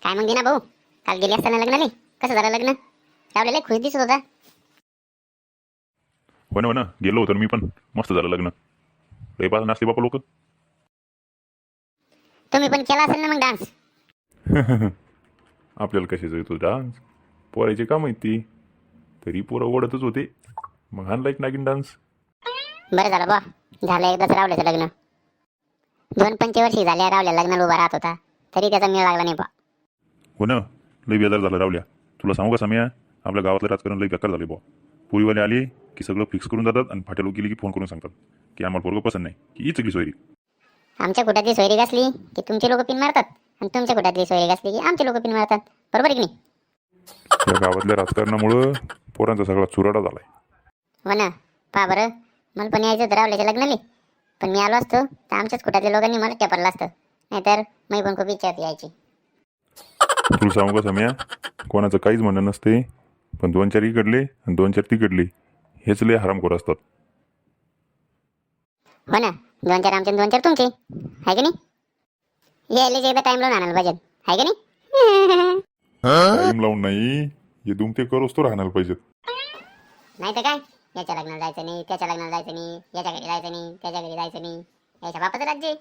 काय मग दिना भाऊ, काल गेली असताना लग्नाले कसं झालं लग्न? रावलेला खुश दिसत होता. हो ना गेलो होतो ना मी पण. मस्त झालं लग्न. लय पास नाचले बापा लोक. तुम्ही पण केला असेल ना मग डान्स? आपल्याला कशाचा येतो डान्स? पोरायचे काम आहेत ती. तरी पोरं ओढतच होते. मग हा लाईक नागिन डान्स. बरं झालं बा, झालं एकदाच रावल्याचं लग्न. 2-5 वर्षी झाल्या रावल्या लग्नाला उभा राहत होता, तरी त्याचा मेळ लागला नाही बा. हो ना, लय बेजार झालं रावल्या. तुला सांगू का सम्या, आपल्या गावातलं राजकारण लय बेकार झाले बुवा. पुरीवाले आले की सगळं फिक्स करून जातात आणि फाट्या लोक गेली की फोन करून सांगतात की आम्हाला पोरगं पसंत नाही, की ही चुकली सोयरी. आमच्या कुटातली सोयरी घासली की तुमचे लोक पिन मारतात, आणि तुमच्या कुटातली सोयरी घासली की आमचे लोक पिन मारतात. बरोबर आहे की नाही? या गावातल्या राजकारणामुळं पोरांचा सगळा चुराडा झालाय. हो ना. पहा बरं, मला पण यायचं होतं रावल्याच्या लग्नाले, पण मी आलो असतो तर आमच्याच कुटातल्या लोकांनी मला टेपरलं असतं. नाहीतर मी पण खूप इच्छा होती यायची. तुला सांगू का सम्या, कोणाचं काहीच म्हणणं नसते, पण 2-4 इकडले आणि 2-4 तिकडले हेच लय हरामखोर असतात. हो ना, 2-4 आमचे 2-4 तुमचे, आहे की नाही? यायला एकदा टाइम लावून आणायला पाहिजे, आहे की नाही? टाईम लावून नाही, हे दुमते करोस तो राहणार पाहिजेत. नाही तर काय, याच्या लग्नाला जायचं नाही, त्याच्या लग्नाला जायचं नाही, याच्या घरी जायचं नाही, त्याच्या घरी जायचं नाही, याच्या बापाचं राज्य आहे.